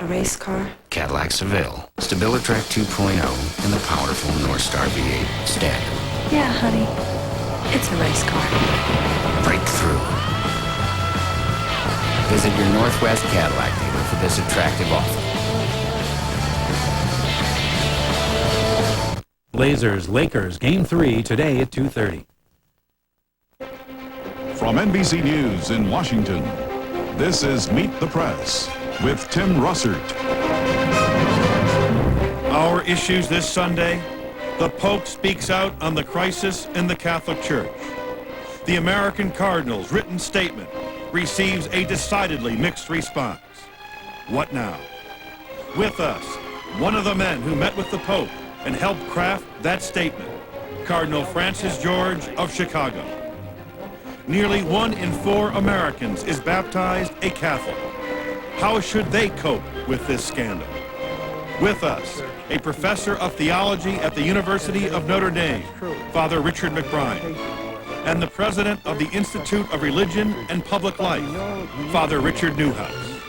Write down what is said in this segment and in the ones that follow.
A race car? Cadillac Seville, StabiliTrak 2.0, and the powerful Northstar V8 Standard. Yeah, honey. It's a race car. Breakthrough. Visit your Northwest Cadillac dealer for this attractive offer. Blazers, Lakers, Game 3 today at 2:30. From NBC News in Washington, this is Meet the Press with Tim Russert. Our issues this Sunday: the Pope speaks out on the crisis in the Catholic Church. The American Cardinals' written statement receives a decidedly mixed response. What now? With us, one of the men who met with the Pope and helped craft that statement, Cardinal Francis George of Chicago. Nearly 1 in 4 Americans is baptized a Catholic. How should they cope with this scandal? With us, a professor of theology at the University of Notre Dame, Father Richard McBride, and the president of the Institute of Religion and Public Life, Father Richard Newhouse.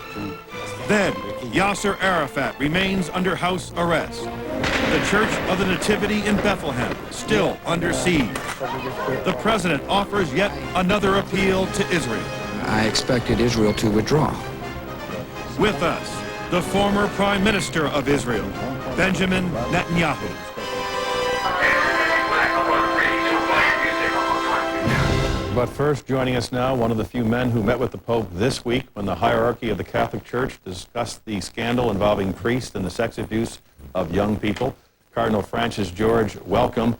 Then, Yasser Arafat remains under house arrest. The Church of the Nativity in Bethlehem still under siege. The president offers yet another appeal to Israel. I expected Israel to withdraw. With us, the former Prime Minister of Israel, Benjamin Netanyahu. But first, joining us now, one of the few men who met with the Pope this week when the hierarchy of the Catholic Church discussed the scandal involving priests and the sex abuse of young people. Cardinal Francis George, welcome.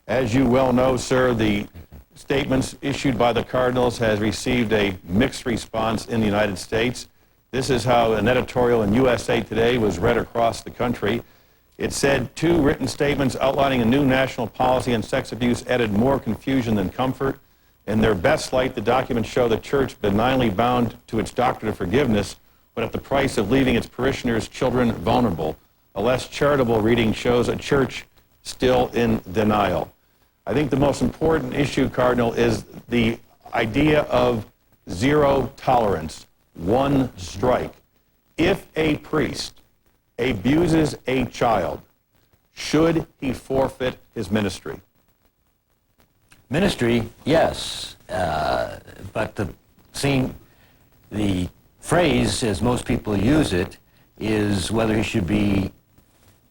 As you well know, sir, the statements issued by the cardinals has received a mixed response in the United States. This is how an editorial in USA Today was read across the country. It said 2 written statements outlining a new national policy on sex abuse added more confusion than comfort. In their best light, the documents show the church benignly bound to its doctrine of forgiveness, but at the price of leaving its parishioners' children vulnerable. A less charitable reading shows a church still in denial. I think the most important issue, Cardinal, is the idea of zero tolerance, one strike. If a priest abuses a child, should he forfeit his ministry? Ministry, yes, but the phrase, as most people use it, is whether he should be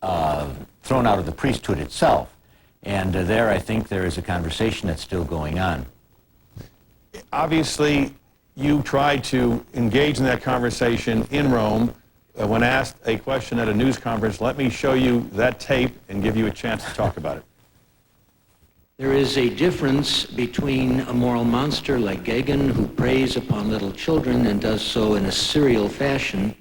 thrown out of the priesthood itself. And there, I think there is a conversation that's still going on. Obviously, you tried to engage in that conversation in Rome when asked a question at a news conference. Let me show you that tape and give you a chance to talk about it. There is a difference between a moral monster like Gagin, who preys upon little children and does so in a serial fashion,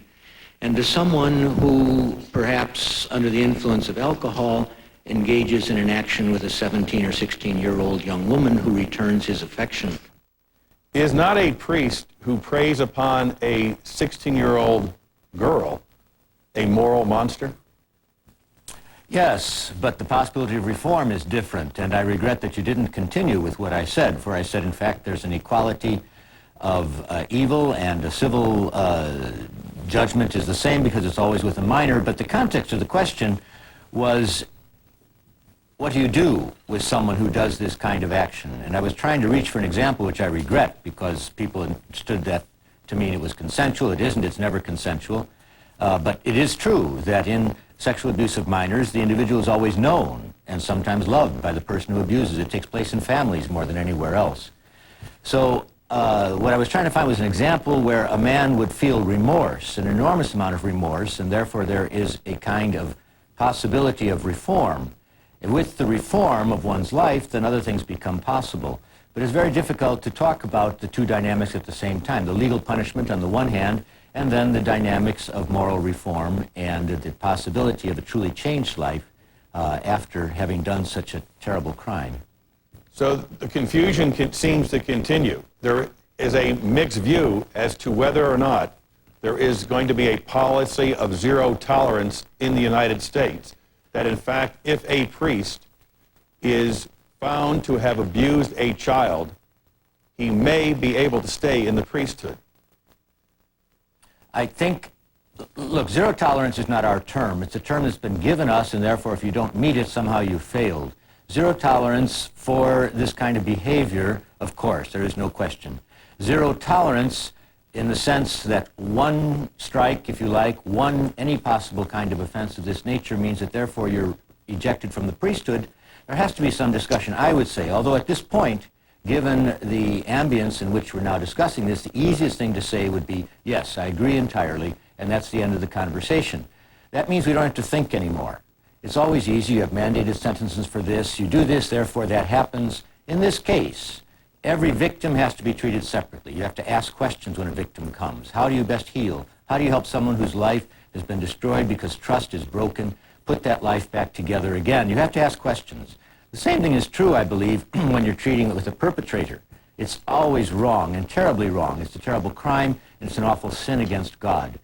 and to someone who, perhaps under the influence of alcohol, engages in an action with a 17 or 16-year-old young woman who returns his affection. Is not a priest who preys upon a 16-year-old girl a moral monster? Yes, but the possibility of reform is different, and I regret that you didn't continue with what I said, for I said, in fact, there's an equality of evil, and a civil judgment is the same because it's always with a minor, but the context of the question was, what do you do with someone who does this kind of action? And I was trying to reach for an example, which I regret, because people understood that to mean it was consensual. It isn't. It's never consensual. But it is true that in sexual abuse of minors, the individual is always known and sometimes loved by the person who abuses. It takes place in families more than anywhere else. So what I was trying to find was an example where a man would feel remorse, an enormous amount of remorse, and therefore there is a kind of possibility of reform. And with the reform of one's life, then other things become possible. But it's very difficult to talk about the two dynamics at the same time, the legal punishment on the one hand, and then the dynamics of moral reform and the possibility of a truly changed life after having done such a terrible crime. So the confusion seems to continue. There is a mixed view as to whether or not there is going to be a policy of zero tolerance in the United States. That in fact, if a priest is found to have abused a child, he may be able to stay in the priesthood. I think Look, zero tolerance is not our term. It's a term that's been given us, and therefore if you don't meet it, somehow you failed. Zero tolerance for this kind of behavior, of course, there is no question. Zero tolerance in the sense that one strike, if you like, any possible kind of offense of this nature means that therefore you're ejected from the priesthood. There has to be some discussion, I would say, although at this point, given the ambience in which we're now discussing this, the easiest thing to say would be, yes, I agree entirely, and that's the end of the conversation. That means we don't have to think anymore. It's always easy. You have mandated sentences for this. You do this, therefore that happens. In this case, every victim has to be treated separately. You have to ask questions when a victim comes. How do you best heal? How do you help someone whose life has been destroyed because trust is broken, put that life back together again? You have to ask questions. The same thing is true, I believe, when you're treating it with a perpetrator. It's always wrong and terribly wrong. It's a terrible crime, and it's an awful sin against God.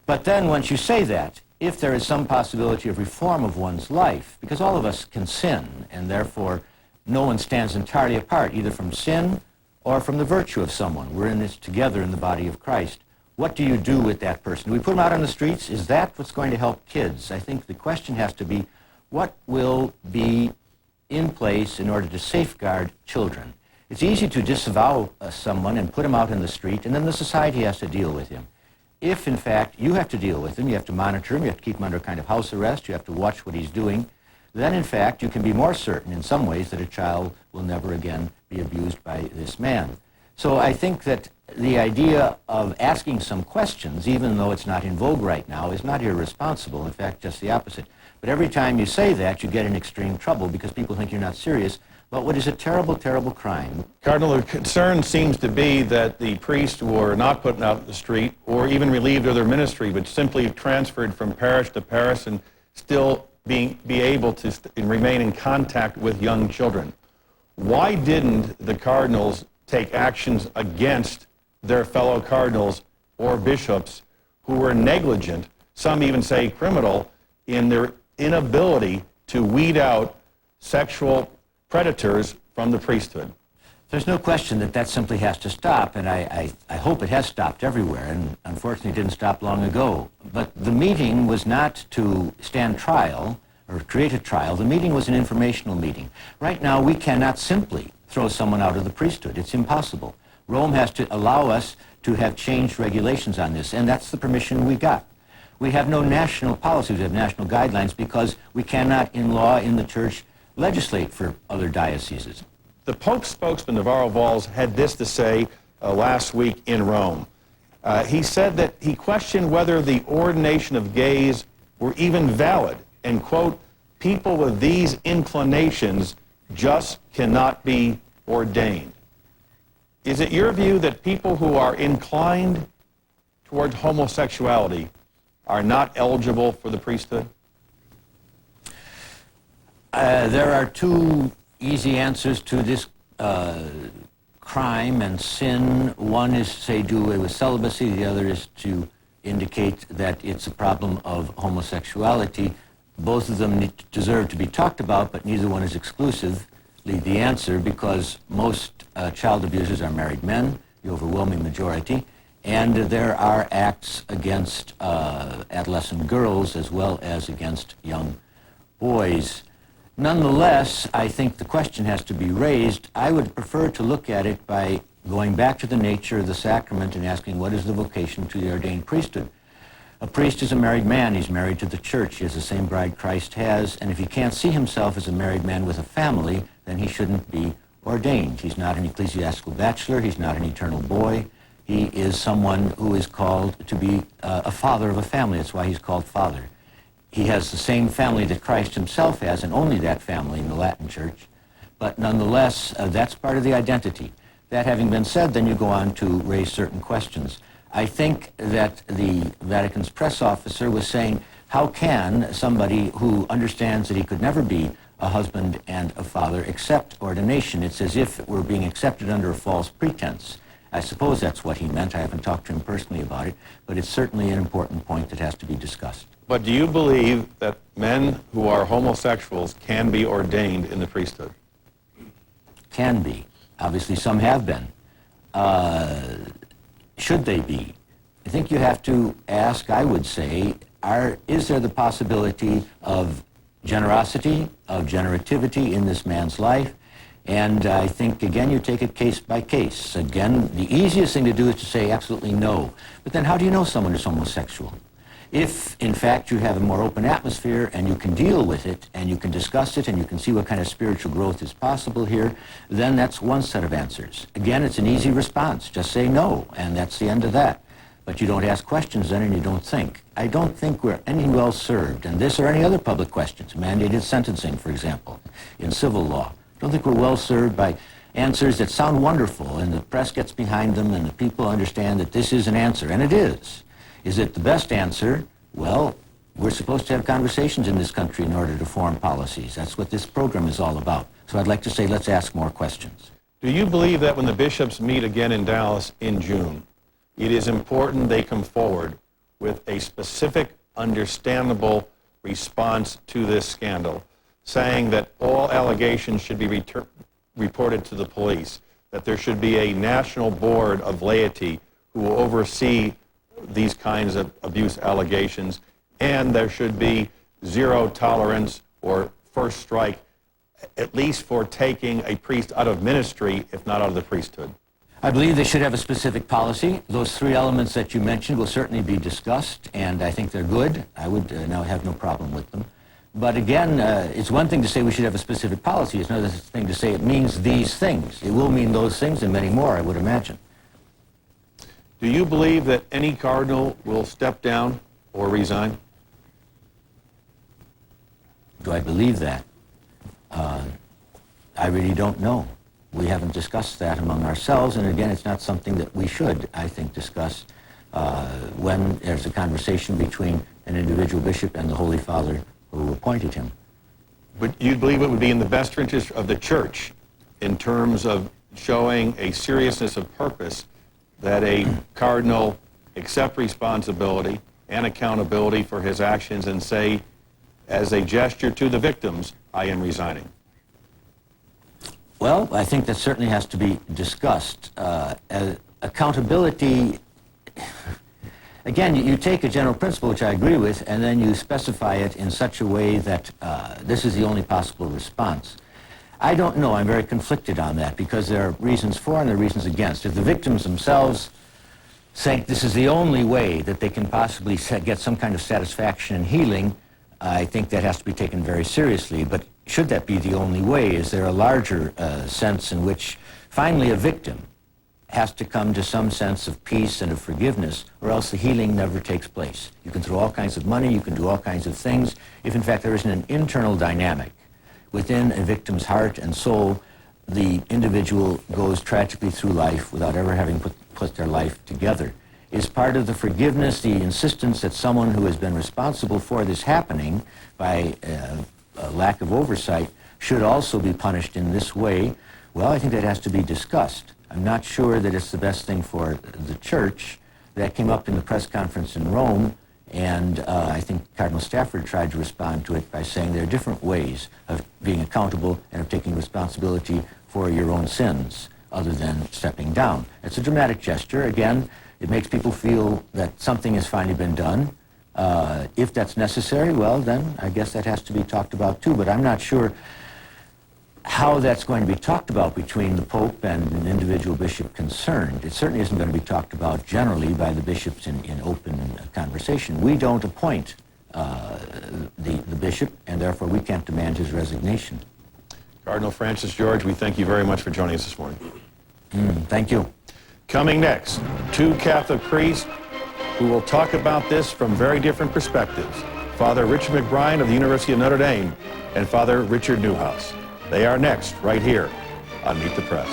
But then once you say that, if there is some possibility of reform of one's life, because all of us can sin, and therefore no one stands entirely apart, either from sin or from the virtue of someone. We're in this together in the body of Christ. What do you do with that person? Do we put them out on the streets? Is that what's going to help kids? I think the question has to be, what will be in place in order to safeguard children? It's easy to disavow someone and put him out in the street, and then the society has to deal with him. If, in fact, you have to deal with him, you have to monitor him, you have to keep him under kind of house arrest, you have to watch what he's doing, then, in fact, you can be more certain in some ways that a child will never again be abused by this man. So I think that the idea of asking some questions, even though it's not in vogue right now, is not irresponsible. In fact, just the opposite. But every time you say that, you get in extreme trouble because people think you're not serious about what is a terrible, terrible crime. Cardinal, the concern seems to be that the priests were not put out in the street or even relieved of their ministry, but simply transferred from parish to parish and still be able to remain in contact with young children. Why didn't the cardinals take actions against their fellow cardinals or bishops who were negligent, some even say criminal, in their inability to weed out sexual predators from the priesthood? There's no question that that simply has to stop, and I hope it has stopped everywhere, and unfortunately it didn't stop long ago. But the meeting was not to stand trial or create a trial. The meeting was an informational meeting. Right now we cannot simply throw someone out of the priesthood. It's impossible. Rome has to allow us to have changed regulations on this, and that's the permission we got. We have no national policies, we have national guidelines because we cannot, in law, in the church, legislate for other dioceses. The Pope's spokesman, Navarro Valls, had this to say last week in Rome. He said that he questioned whether the ordination of gays were even valid, and, quote, people with these inclinations just cannot be ordained. Is it your view that people who are inclined towards homosexuality are not eligible for the priesthood? There are two easy answers to this crime and sin. One is to say do away with celibacy. The other is to indicate that it's a problem of homosexuality. Both of them deserve to be talked about, but neither one is exclusively the answer because most child abusers are married men, the overwhelming majority, and there are acts against adolescent girls as well as against young boys. Nonetheless, I think the question has to be raised. I would prefer to look at it by going back to the nature of the sacrament and asking what is the vocation to the ordained priesthood. A priest is a married man. He's married to the church. He has the same bride Christ has, and if he can't see himself as a married man with a family, then he shouldn't be ordained. He's not an ecclesiastical bachelor. He's not an eternal boy. He is someone who is called to be a father of a family. That's why he's called father. He has the same family that Christ himself has, and only that family in the Latin Church. But nonetheless, that's part of the identity. That having been said, then you go on to raise certain questions. I think that the Vatican's press officer was saying, how can somebody who understands that he could never be a husband and a father accept ordination? It's as if it were being accepted under a false pretense. I suppose that's what he meant. I haven't talked to him personally about it, but it's certainly an important point that has to be discussed. But do you believe that men who are homosexuals can be ordained in the priesthood? Can be. Obviously, some have been. Should they be? I think you have to ask, I would say, is there the possibility of generosity, of generativity in this man's life? And I think, again, you take it case by case. Again, the easiest thing to do is to say absolutely no. But then how do you know someone is homosexual? If, in fact, you have a more open atmosphere and you can deal with it and you can discuss it and you can see what kind of spiritual growth is possible here, then that's one set of answers. Again, it's an easy response. Just say no, and that's the end of that. But you don't ask questions then and you don't think. I don't think we're any well served in this or any other public questions, mandated sentencing, for example, in civil law. I don't think we're well served by answers that sound wonderful and the press gets behind them and the people understand that this is an answer, and it is. Is it the best answer? Well, we're supposed to have conversations in this country in order to form policies. That's what this program is all about. So I'd like to say let's ask more questions. Do you believe that when the bishops meet again in Dallas in June, it is important they come forward with a specific, understandable response to this scandal, saying that all allegations should be reported to the police, that there should be a national board of laity who will oversee these kinds of abuse allegations, and there should be zero tolerance or first strike, at least for taking a priest out of ministry, if not out of the priesthood? I believe they should have a specific policy. Those three elements that you mentioned will certainly be discussed, and I think they're good. I would now have no problem with them. But again, it's one thing to say we should have a specific policy. It's another thing to say it means these things. It will mean those things and many more, I would imagine. Do you believe that any cardinal will step down or resign? Do I believe that? I really don't know. We haven't discussed that among ourselves, and again, it's not something that we should, I think, discuss when there's a conversation between an individual bishop and the Holy Father who appointed him. But you believe it would be in the best interest of the church in terms of showing a seriousness of purpose that a cardinal accept responsibility and accountability for his actions and say, as a gesture to the victims, I am resigning? Well, I think that certainly has to be discussed. Accountability, again, you take a general principle, which I agree with, and then you specify it in such a way that this is the only possible response. I don't know. I'm very conflicted on that because there are reasons for and there are reasons against. If the victims themselves think this is the only way that they can possibly get some kind of satisfaction and healing, I think that has to be taken very seriously. But should that be the only way? Is there a larger sense in which finally a victim has to come to some sense of peace and of forgiveness, or else the healing never takes place? You can throw all kinds of money, you can do all kinds of things. If in fact there isn't an internal dynamic within a victim's heart and soul, the individual goes tragically through life without ever having put their life together. Is part of the forgiveness the insistence that someone who has been responsible for this happening by a lack of oversight should also be punished in this way? Well, I think that has to be discussed. I'm not sure that it's the best thing for the church. That came up in the press conference in Rome, and I think Cardinal Stafford tried to respond to it by saying there are different ways of being accountable and of taking responsibility for your own sins other than stepping down. It's a dramatic gesture. Again, it makes people feel that something has finally been done. If that's necessary, well, then I guess that has to be talked about too, but I'm not sure how that's going to be talked about between the Pope and an individual bishop concerned. It certainly isn't going to be talked about generally by the bishops in open conversation. We don't appoint the bishop, and therefore we can't demand his resignation. Cardinal Francis George, we thank you very much for joining us this morning. Thank you. Coming next, two Catholic priests who will talk about this from very different perspectives. Father Richard McBride of the University of Notre Dame and Father Richard Newhouse. They are next, right here on Meet the Press.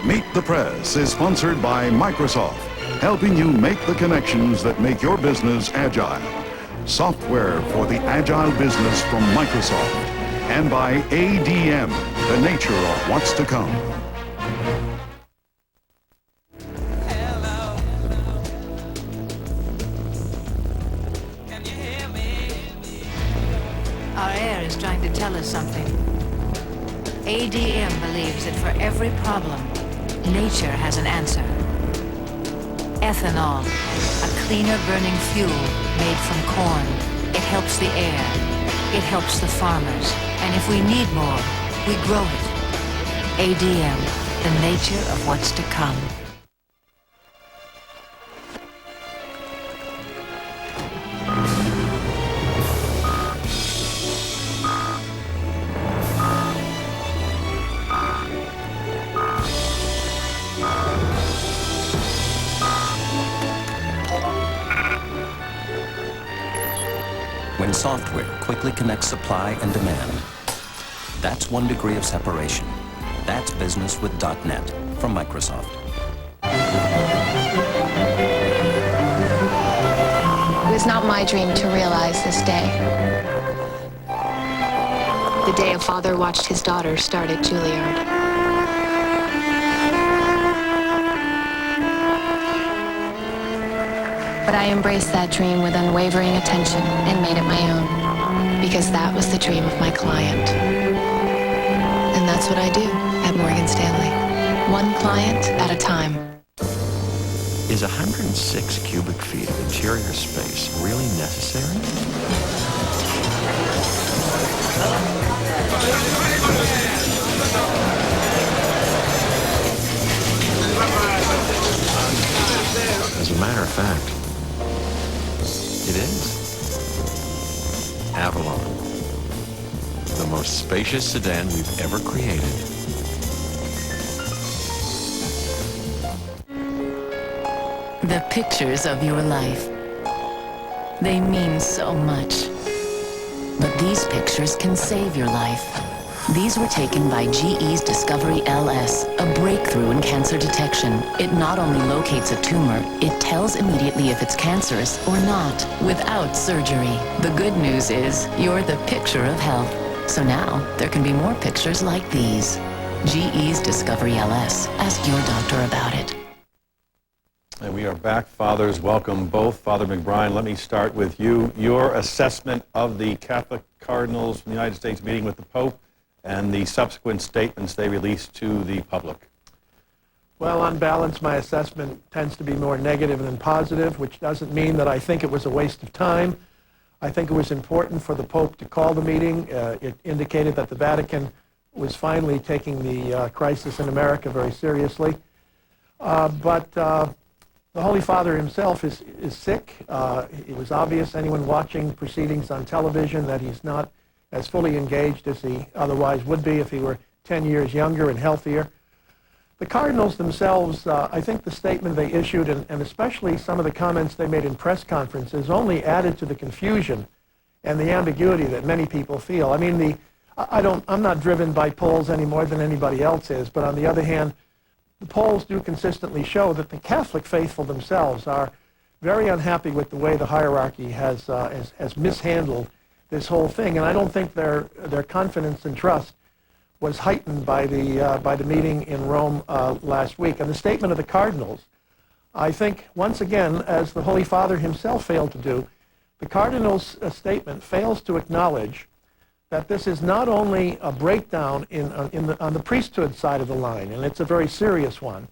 Meet the Press is sponsored by Microsoft, helping you make the connections that make your business agile. Software for the agile business from Microsoft. And by ADM, the nature of what's to come. Our air is trying to tell us something. ADM believes that for every problem, nature has an answer. Ethanol, a cleaner burning fuel made from corn. It helps the air. It helps the farmers. And if we need more, we grow it. ADM, the nature of what's to come. When software quickly connects supply and demand, that's one degree of separation. That's business with .NET from Microsoft. It was not my dream to realize this day. The day a father watched his daughter start at Juilliard. But I embraced that dream with unwavering attention and made it my own, because that was the dream of my client. And that's what I do at Morgan Stanley, one client at a time. Is 106 cubic feet of interior space really necessary? As a matter of fact, it is. Avalon, the most spacious sedan we've ever created. The pictures of your life. They mean so much. But these pictures can save your life. These were taken by GE's Discovery LS, a breakthrough in cancer detection. It not only locates a tumor, it tells immediately if it's cancerous or not, without surgery. The good news is, you're the picture of health. So now, there can be more pictures like these. GE's Discovery LS. Ask your doctor about it. And we are back. Fathers, welcome both. Father McBride, let me start with you. Your assessment of the Catholic cardinals from the United States meeting with the Pope and the subsequent statements they released to the public. Well, on balance, my assessment tends to be more negative than positive, which doesn't mean that I think it was a waste of time. I think it was important for the Pope to call the meeting. It indicated that the Vatican was finally taking the crisis in America very seriously. But the Holy Father himself is sick. It was obvious, anyone watching proceedings on television, that he's not as fully engaged as he otherwise would be if he were 10 years younger and healthier. The cardinals themselves, I think the statement they issued, and especially some of the comments they made in press conferences, only added to the confusion and the ambiguity that many people feel. I mean, I'm not driven by polls any more than anybody else is, but on the other hand, the polls do consistently show that the Catholic faithful themselves are very unhappy with the way the hierarchy has mishandled this whole thing, and I don't think their confidence and trust was heightened by the meeting in Rome last week. And the statement of the cardinals, I think, once again, as the Holy Father himself failed to do, the cardinals' statement fails to acknowledge that this is not only a breakdown on the priesthood side of the line, and it's a very serious one,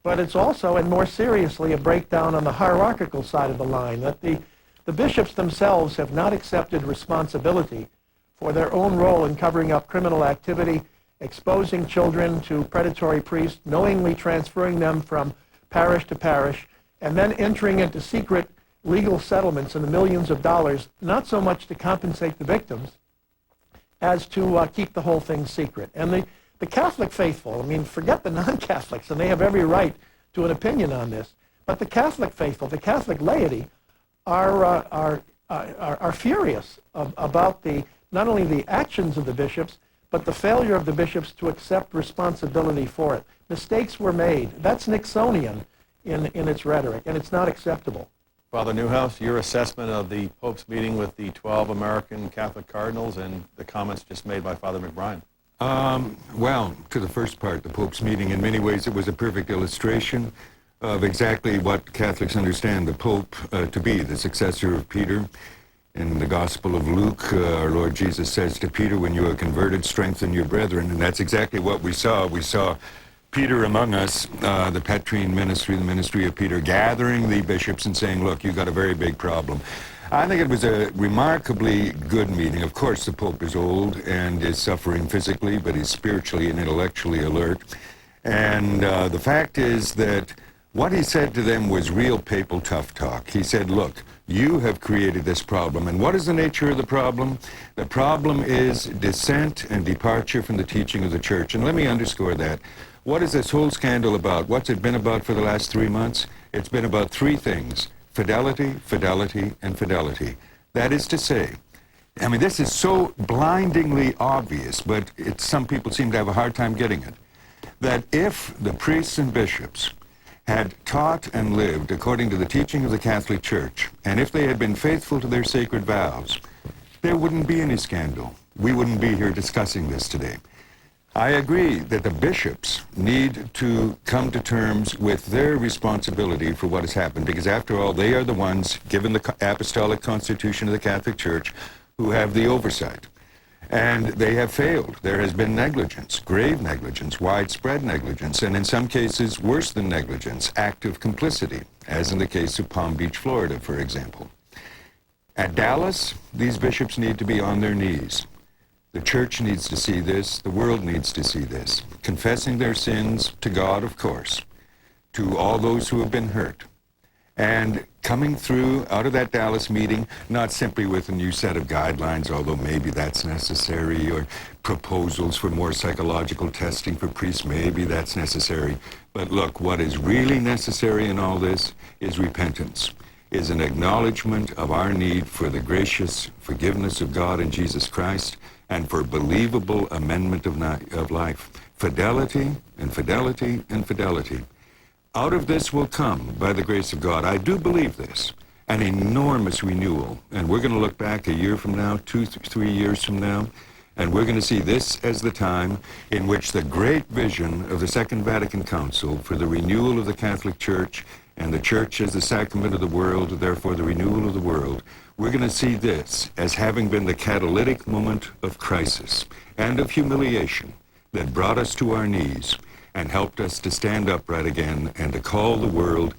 but it's also, and more seriously, a breakdown on the hierarchical side of the line, that the bishops themselves have not accepted responsibility for their own role in covering up criminal activity, exposing children to predatory priests, knowingly transferring them from parish to parish, and then entering into secret legal settlements in the millions of dollars, not so much to compensate the victims as to keep the whole thing secret. And the Catholic faithful, I mean, forget the non-Catholics, and they have every right to an opinion on this, but the Catholic faithful, the Catholic laity, are furious about not only the actions of the bishops, but the failure of the bishops to accept responsibility for it. Mistakes were made. That's Nixonian in its rhetoric, and it's not acceptable. Father Newhouse, your assessment of the Pope's meeting with the 12 American Catholic cardinals and the comments just made by Father McBride. Well, to the first part, the Pope's meeting, in many ways it was a perfect illustration of exactly what Catholics understand the Pope to be, the successor of Peter. In the Gospel of Luke, our Lord Jesus says to Peter, when you are converted, strengthen your brethren. And that's exactly what we saw. We saw Peter among us, the Petrine ministry, the ministry of Peter, gathering the bishops and saying, look, you've got a very big problem. I think it was a remarkably good meeting. Of course, the Pope is old and is suffering physically, but he's spiritually and intellectually alert. And the fact is that what he said to them was real papal tough talk. He said, look, you have created this problem. And what is the nature of the problem? The problem is dissent and departure from the teaching of the Church. And let me underscore that. What is this whole scandal about? What's it been about for the last 3 months? It's been about three things: fidelity, fidelity, and fidelity. That is to say, I mean, this is so blindingly obvious, but some people seem to have a hard time getting it, that if the priests and bishops had taught and lived according to the teaching of the Catholic Church, and if they had been faithful to their sacred vows, there wouldn't be any scandal. We wouldn't be here discussing this today. I agree that the bishops need to come to terms with their responsibility for what has happened, because after all, they are the ones, given the apostolic constitution of the Catholic Church, who have the oversight. And they have failed. There has been negligence, grave negligence, widespread negligence, and in some cases, worse than negligence, active complicity, as in the case of Palm Beach, Florida, for example. At Dallas, these bishops need to be on their knees. The Church needs to see this. The world needs to see this. Confessing their sins to God, of course, to all those who have been hurt, and coming through out of that Dallas meeting, not simply with a new set of guidelines, although maybe that's necessary, or proposals for more psychological testing for priests, maybe that's necessary. But look, what is really necessary in all this is repentance, is an acknowledgement of our need for the gracious forgiveness of God in Jesus Christ, and for believable amendment of life. Fidelity and fidelity and fidelity. Out of this will come, by the grace of God, I do believe this, an enormous renewal. And we're going to look back a year from now, 2-3 years from now, and we're going to see this as the time in which the great vision of the Second Vatican Council for the renewal of the Catholic Church and the Church as the sacrament of the world, therefore the renewal of the world, we're going to see this as having been the catalytic moment of crisis and of humiliation that brought us to our knees and helped us to stand upright again and to call the world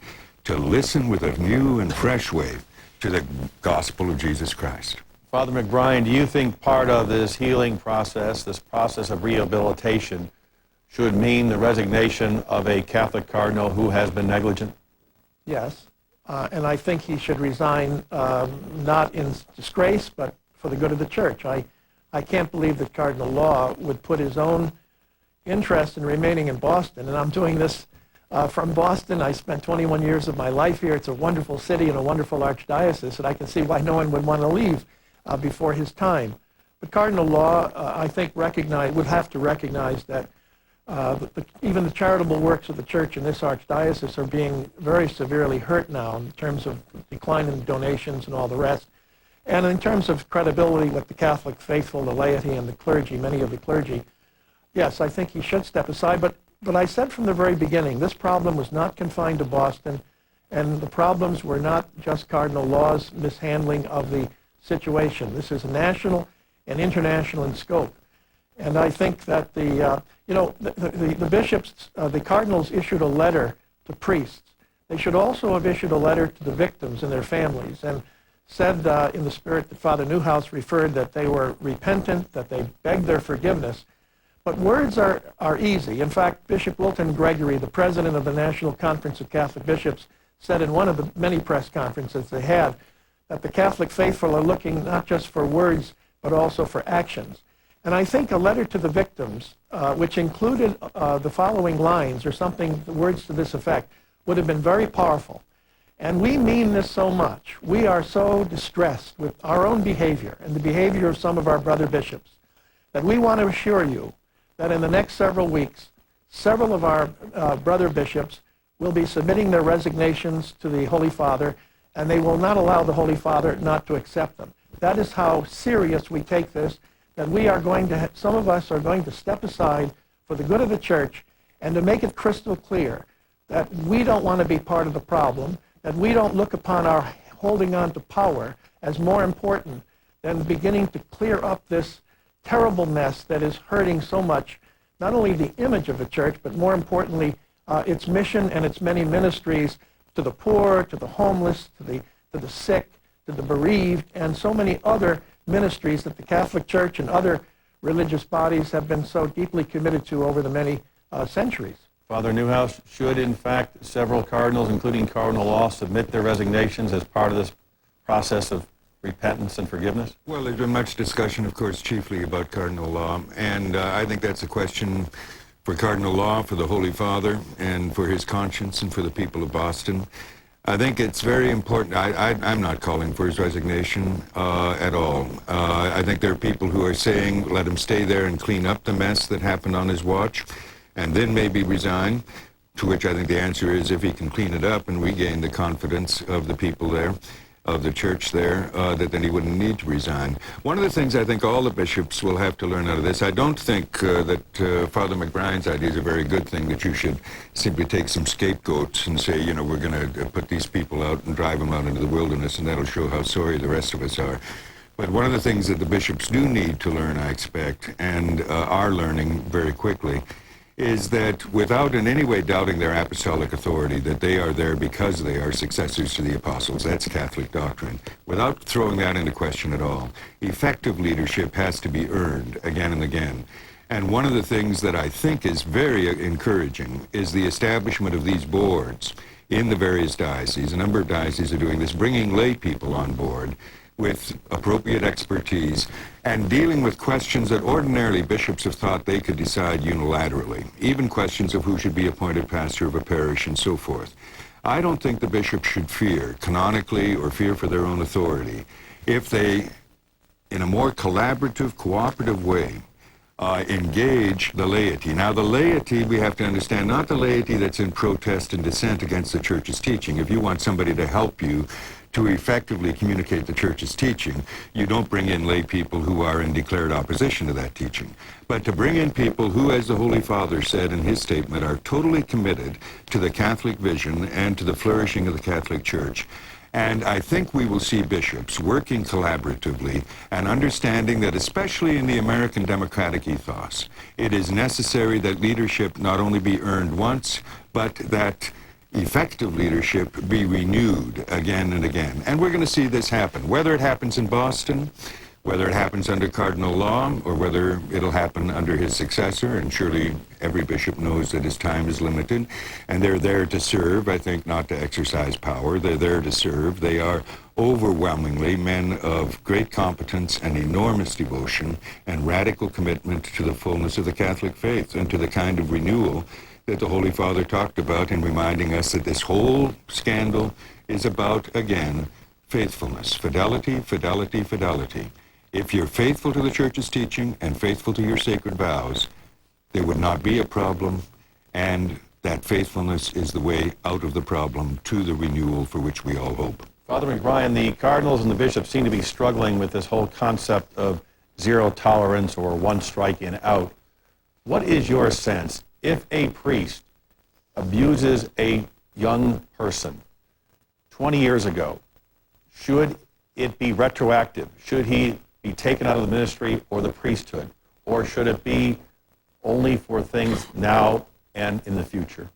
to listen with a new and fresh way to the gospel of Jesus Christ. Father McBrien, do you think part of this healing process, this process of rehabilitation, should mean the resignation of a Catholic cardinal who has been negligent? Yes. And I think he should resign not in disgrace, but for the good of the Church. I can't believe that Cardinal Law would put his own interest in remaining in Boston. And I'm doing this from Boston. I spent 21 years of my life here. It's a wonderful city and a wonderful archdiocese, and I can see why no one would want to leave before his time. But Cardinal Law, I think, would have to recognize that even the charitable works of the Church in this archdiocese are being very severely hurt now in terms of decline in donations and all the rest. And in terms of credibility with the Catholic faithful, the laity, and the clergy, many of the clergy, yes, I think he should step aside. But I said from the very beginning, this problem was not confined to Boston, and the problems were not just Cardinal Law's mishandling of the situation. This is national and international in scope. And I think that the bishops, the cardinals issued a letter to priests. They should also have issued a letter to the victims and their families and said in the spirit that Father Newhouse referred, that they were repentant, that they begged their forgiveness. But words are easy. In fact, Bishop Wilton Gregory, the president of the National Conference of Catholic Bishops, said in one of the many press conferences they had that the Catholic faithful are looking not just for words, but also for actions. And I think a letter to the victims, which included the following lines or something, words to this effect, would have been very powerful. And we mean this so much. We are so distressed with our own behavior and the behavior of some of our brother bishops that we want to assure you that in the next several weeks, several of our brother bishops will be submitting their resignations to the Holy Father, and they will not allow the Holy Father not to accept them. That is how serious we take this, that we are going to, some of us are going to step aside for the good of the Church and to make it crystal clear that we don't want to be part of the problem, that we don't look upon our holding on to power as more important than beginning to clear up this terrible mess that is hurting so much not only the image of a church, but more importantly, its mission and its many ministries to the poor, to the homeless, to the sick, to the bereaved, and so many other ministries that the Catholic Church and other religious bodies have been so deeply committed to over the many centuries. Father Newhouse, should in fact several cardinals, including Cardinal Law, submit their resignations as part of this process of repentance and forgiveness? Well, there's been much discussion, of course, chiefly about Cardinal Law, and I think that's a question for Cardinal Law, for the Holy Father, and for his conscience, and for the people of Boston. I think it's very important. I'm not calling for his resignation at all. I think there are people who are saying, let him stay there and clean up the mess that happened on his watch, and then maybe resign, to which I think the answer is if he can clean it up and regain the confidence of the people there, of the church there, that then he wouldn't need to resign. One of the things I think all the bishops will have to learn out of this, I don't think that Father McBrien's idea is a very good thing, that you should simply take some scapegoats and say, you know, we're going to put these people out and drive them out into the wilderness, and that'll show how sorry the rest of us are. But one of the things that the bishops do need to learn, I expect, and are learning very quickly, is that without in any way doubting their apostolic authority, that they are there because they are successors to the apostles. That's Catholic doctrine. Without throwing that into question at all, effective leadership has to be earned again and again. And one of the things that I think is very encouraging is the establishment of these boards in the various dioceses. A number of dioceses are doing this, bringing lay people on board with appropriate expertise and dealing with questions that ordinarily bishops have thought they could decide unilaterally, even questions of who should be appointed pastor of a parish and so forth. I don't think the bishops should fear, canonically, or fear for their own authority, if they, in a more collaborative, cooperative way, engage the laity. Now, the laity, we have to understand, not the laity that's in protest and dissent against the Church's teaching. If you want somebody to help you to effectively communicate the Church's teaching, you don't bring in lay people who are in declared opposition to that teaching. But to bring in people who, as the Holy Father said in his statement, are totally committed to the Catholic vision and to the flourishing of the Catholic Church. And I think we will see bishops working collaboratively and understanding that, especially in the American democratic ethos, it is necessary that leadership not only be earned once, but that effective leadership be renewed again and again. And we're going to see this happen, whether it happens in Boston, whether it happens under Cardinal Law, or whether it'll happen under his successor. And surely every bishop knows that his time is limited, and they're there to serve, I think, not to exercise power. They're there to serve. They are overwhelmingly men of great competence and enormous devotion and radical commitment to the fullness of the Catholic faith and to the kind of renewal that the Holy Father talked about in reminding us that this whole scandal is about, again, faithfulness, fidelity, fidelity, fidelity. If you're faithful to the Church's teaching and faithful to your sacred vows, there would not be a problem, and that faithfulness is the way out of the problem to the renewal for which we all hope. Father McBrien, the cardinals and the bishops seem to be struggling with this whole concept of zero tolerance or one strike and out. What is your sense? If a priest abuses a young person 20 years ago, should it be retroactive? Should he be taken out of the ministry or the priesthood? Or should it be only for things now and in the future?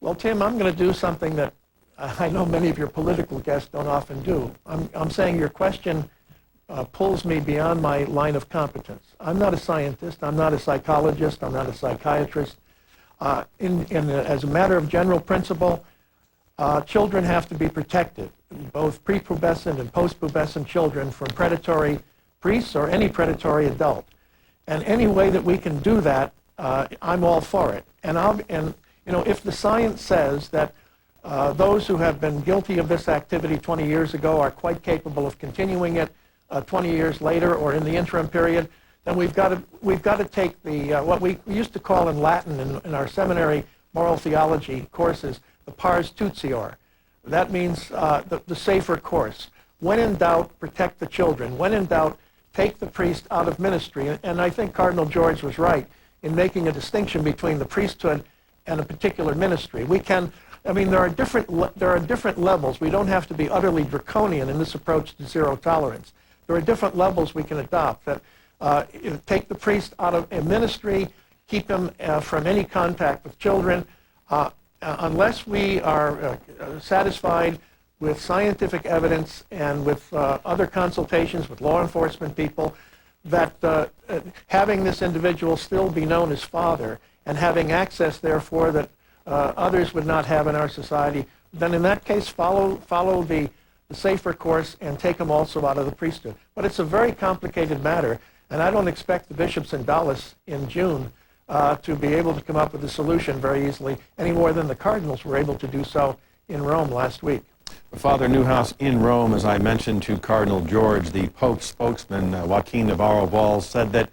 Well, Tim, I'm going to do something that I know many of your political guests don't often do. I'm saying your question pulls me beyond my line of competence. I'm not a scientist. I'm not a psychologist. I'm not a psychiatrist. As a matter of general principle, children have to be protected, both prepubescent and postpubescent children, from predatory priests or any predatory adult. And any way that we can do that, I'm all for it. And you know, if the science says that those who have been guilty of this activity 20 years ago are quite capable of continuing it 20 years later or in the interim period, then we've got to take the what we used to call in Latin in our seminary moral theology courses the pars tutior. That means the safer course. When in doubt, protect the children. When in doubt, take the priest out of ministry. And I think Cardinal George was right in making a distinction between the priesthood and a particular ministry. We can, I mean, there are different levels. We don't have to be utterly draconian in this approach to zero tolerance. There are different levels we can adopt that take the priest out of a ministry keep him from any contact with children, unless we are satisfied with scientific evidence and with other consultations with law enforcement people, that having this individual still be known as father and having access, therefore, that others would not have in our society, then in that case follow the safer course and take him also out of the priesthood. But it's a very complicated matter, and I don't expect the bishops in Dallas in June to be able to come up with a solution very easily, any more than the cardinals were able to do so in Rome last week. Father Newhouse, in Rome, as I mentioned to Cardinal George, the Pope's spokesman, Joaquin Navarro-Valls, said that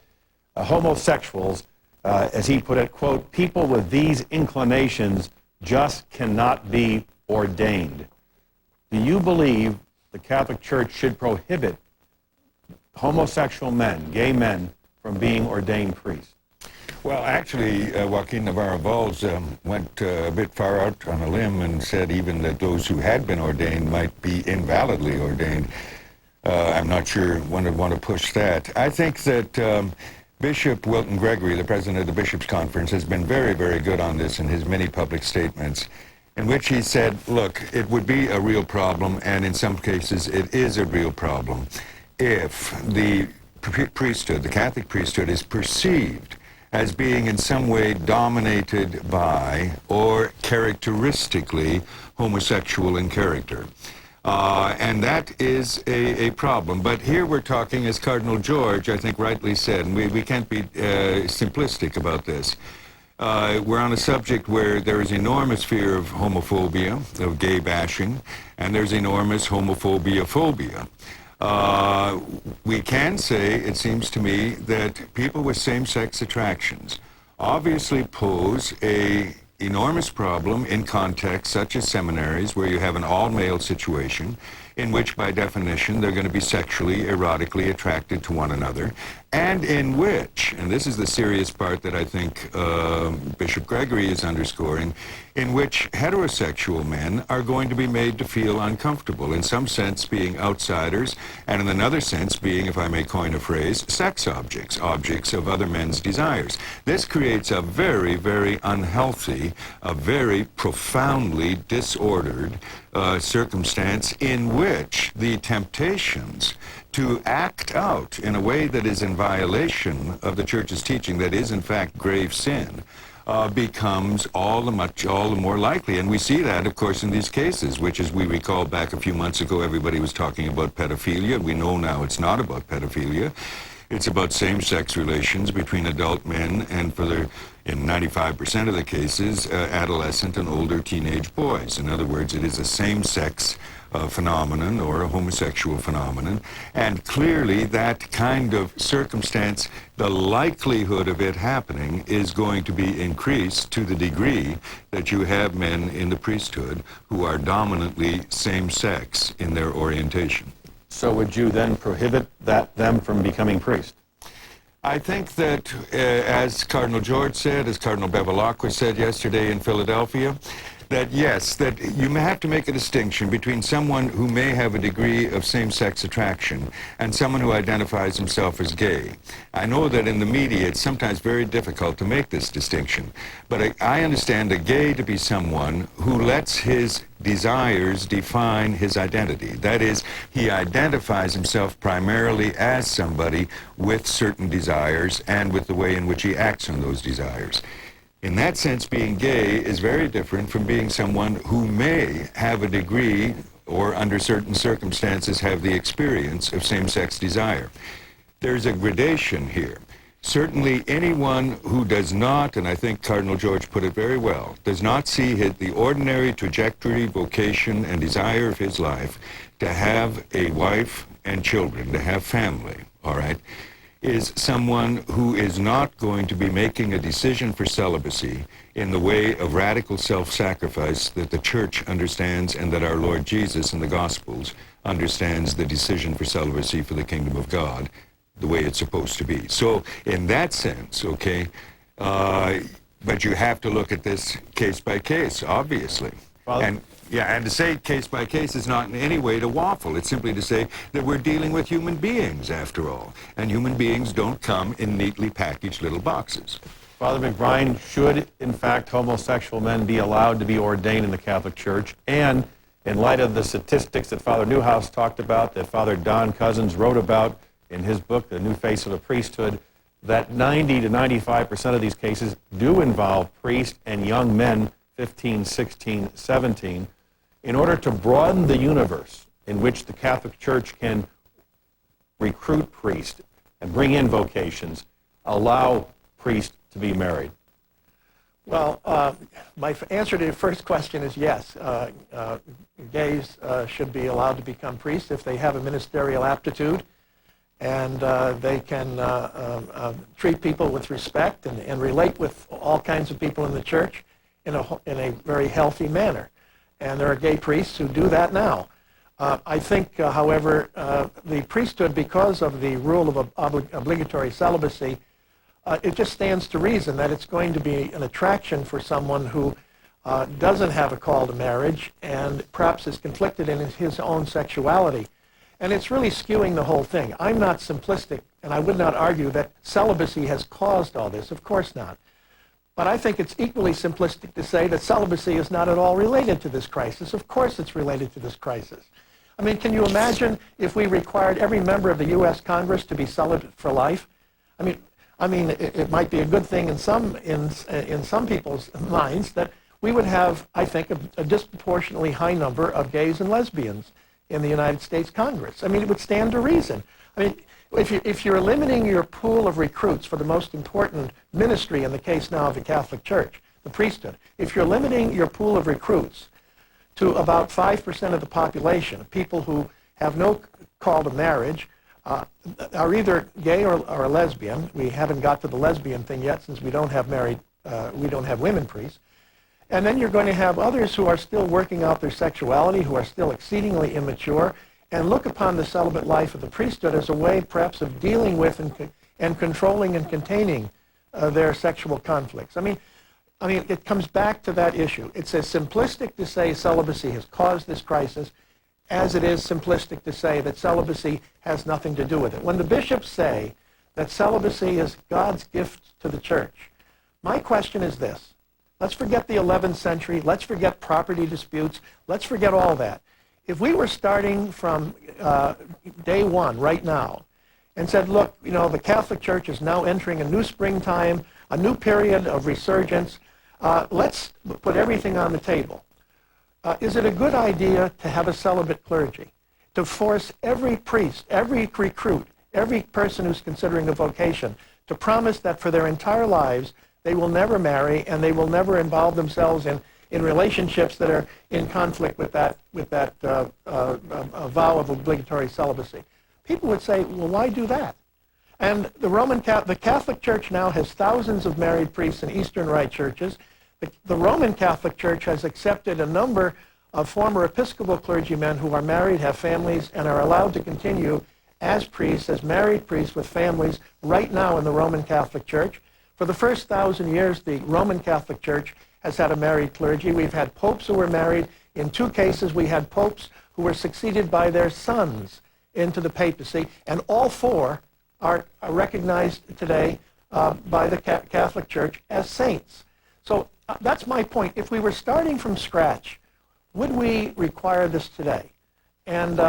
homosexuals, as he put it, quote, people with these inclinations just cannot be ordained. Do you believe the Catholic Church should prohibit homosexual men, gay men, from being ordained priests? Well, actually, Joaquin Navarro-Valls went a bit far out on a limb and said even that those who had been ordained might be invalidly ordained. I'm not sure one would want to push that. I think that Bishop Wilton Gregory, the president of the Bishops' Conference, has been very, very good on this in his many public statements, in which he said, look, it would be a real problem, and in some cases it is a real problem, if the priesthood, the Catholic priesthood, is perceived as being in some way dominated by or characteristically homosexual in character. And that is a problem. But here we're talking, as Cardinal George, I think, rightly said, and we can't be simplistic about this. We're on a subject where there is enormous fear of homophobia, of gay bashing, and there's enormous homophobia-phobia. We can say, it seems to me, that people with same-sex attractions obviously pose a enormous problem in contexts such as seminaries, where you have an all-male situation in which, by definition, they're going to be sexually, erotically attracted to one another, and in which, and this is the serious part that I think Bishop Gregory is underscoring, in which heterosexual men are going to be made to feel uncomfortable, in some sense being outsiders, and in another sense being, if I may coin a phrase, sex objects, objects of other men's desires. This creates a very, very unhealthy, a very profoundly disordered circumstance in which the temptations to act out in a way that is in violation of the Church's teaching, that is in fact grave sin, becomes all the more likely. And we see that, of course, in these cases, which, as we recall back a few months ago, everybody was talking about pedophilia. We know now it's not about pedophilia. It's about same-sex relations between adult men and, in 95% of the cases, adolescent and older teenage boys. In other words, it is a same-sex phenomenon or a homosexual phenomenon. And clearly that kind of circumstance, the likelihood of it happening is going to be increased to the degree that you have men in the priesthood who are dominantly same-sex in their orientation. So would you then prohibit them from becoming priests? I think that, as Cardinal George said, as Cardinal Bevilacqua said yesterday in Philadelphia, that yes, that you may have to make a distinction between someone who may have a degree of same-sex attraction and someone who identifies himself as gay. I know that in the media it's sometimes very difficult to make this distinction, but I understand a gay to be someone who lets his desires define his identity. That is, he identifies himself primarily as somebody with certain desires and with the way in which he acts on those desires. In that sense, being gay is very different from being someone who may have a degree or, under certain circumstances, have the experience of same-sex desire. There's a gradation here. Certainly anyone who does not, and I think Cardinal George put it very well, does not see the ordinary trajectory, vocation, and desire of his life to have a wife and children, to have family, all right, is someone who is not going to be making a decision for celibacy in the way of radical self-sacrifice that the Church understands and that our Lord Jesus in the Gospels understands the decision for celibacy for the kingdom of God the way it's supposed to be. So in that sense, okay, but you have to look at this case by case, obviously. And to say case by case is not in any way to waffle. It's simply to say that we're dealing with human beings, after all. And human beings don't come in neatly packaged little boxes. Father McBride, should, in fact, homosexual men be allowed to be ordained in the Catholic Church? And in light of the statistics that Father Newhouse talked about, that Father Don Cousins wrote about in his book, The New Face of the Priesthood, that 90 to 95% of these cases do involve priests and young men, 15, 16, 17, in order to broaden the universe in which the Catholic Church can recruit priests and bring in vocations, allow priests to be married? Well, my answer to your first question is yes. Gays should be allowed to become priests if they have a ministerial aptitude, and they can treat people with respect and relate with all kinds of people in the church in a very healthy manner. And there are gay priests who do that now. I think, however, the priesthood, because of the rule of obligatory celibacy, it just stands to reason that it's going to be an attraction for someone who doesn't have a call to marriage and perhaps is conflicted in his own sexuality. And it's really skewing the whole thing. I'm not simplistic, and I would not argue that celibacy has caused all this. Of course not. But I think it's equally simplistic to say that celibacy is not at all related to this crisis. Of course it's related to this crisis. I mean, can you imagine if we required every member of the U.S. Congress to be celibate for life? I mean, it might be a good thing in some people's minds that we would have, I think, a disproportionately high number of gays and lesbians in the United States Congress. I mean, it would stand to reason. I mean, if you're limiting your pool of recruits for the most important ministry in the case now of the Catholic Church, the priesthood, if you're limiting your pool of recruits to about 5% of the population, people who have no call to marriage, are either gay or a lesbian. We haven't got to the lesbian thing yet since we don't have women priests. And then you're going to have others who are still working out their sexuality, who are still exceedingly immature, and look upon the celibate life of the priesthood as a way perhaps of dealing with and controlling and containing their sexual conflicts. I mean, it comes back to that issue. It's as simplistic to say celibacy has caused this crisis as it is simplistic to say that celibacy has nothing to do with it. When the bishops say that celibacy is God's gift to the church, my question is this. Let's forget the 11th century. Let's forget property disputes. Let's forget all that. If we were starting from day one right now and said, look, you know, the Catholic Church is now entering a new springtime, a new period of resurgence, let's put everything on the table. Is it a good idea to have a celibate clergy, to force every priest, every recruit, every person who's considering a vocation to promise that for their entire lives they will never marry and they will never involve themselves in relationships that are in conflict with that vow of obligatory celibacy? People would say, well, why do that? And the Catholic Church now has thousands of married priests in Eastern Rite churches. The Roman Catholic Church has accepted a number of former Episcopal clergymen who are married, have families, and are allowed to continue as priests, as married priests with families right now in the Roman Catholic Church. For the first 1,000 years, the Roman Catholic Church has had a married clergy. We've had popes who were married. In 2 cases, we had popes who were succeeded by their sons into the papacy, and all 4 are recognized today by the Catholic Church as saints. So that's my point. If we were starting from scratch, would we require this today? And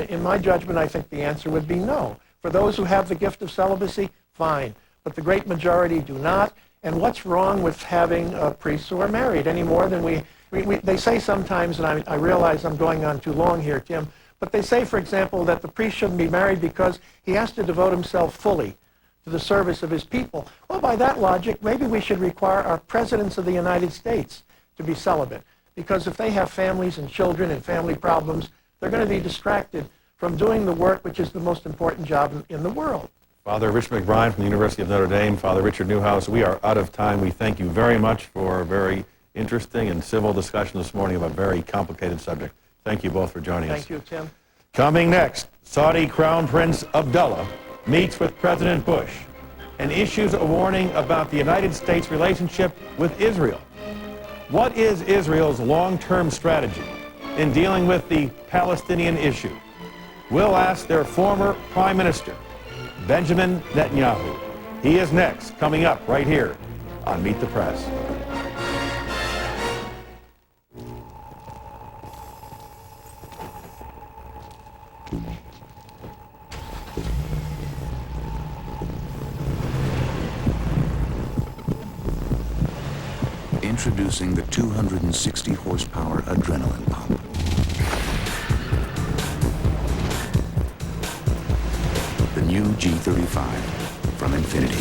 in my judgment, I think the answer would be no. For those who have the gift of celibacy, fine. But the great majority do not. And what's wrong with having priests who are married any more than they say sometimes, and I realize I'm going on too long here, Tim, but they say, for example, that the priest shouldn't be married because he has to devote himself fully to the service of his people. Well, by that logic, maybe we should require our presidents of the United States to be celibate, because if they have families and children and family problems, they're going to be distracted from doing the work which is the most important job in the world. Father Richard McBride from the University of Notre Dame, Father Richard Newhouse, we are out of time. We thank you very much for a very interesting and civil discussion this morning of a very complicated subject. Thank you both for joining us. Thank you, Tim. Coming next, Saudi Crown Prince Abdullah meets with President Bush and issues a warning about the United States' relationship with Israel. What is Israel's long-term strategy in dealing with the Palestinian issue? We'll ask their former Prime Minister, Benjamin Netanyahu. He is next, coming up right here on Meet the Press. Introducing the 260 horsepower adrenaline pump. The new G35 from Infiniti.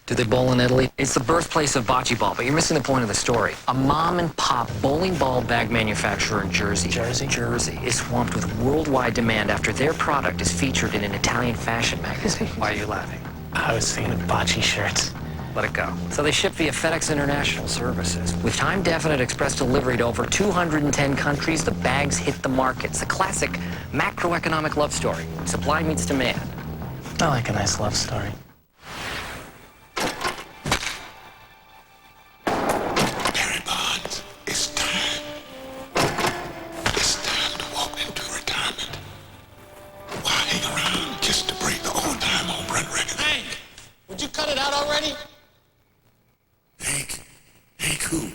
Do they bowl in Italy? It's the birthplace of bocce ball, but you're missing the point of the story. A mom-and-pop bowling ball bag manufacturer in Jersey. Jersey is swamped with worldwide demand after their product is featured in an Italian fashion magazine. Why are you laughing? I was thinking of bocce shirts. Let it go. So they ship via FedEx International Services. With time-definite express delivery to over 210 countries, the bags hit the markets. A classic macroeconomic love story. Supply meets demand. I like a nice love story.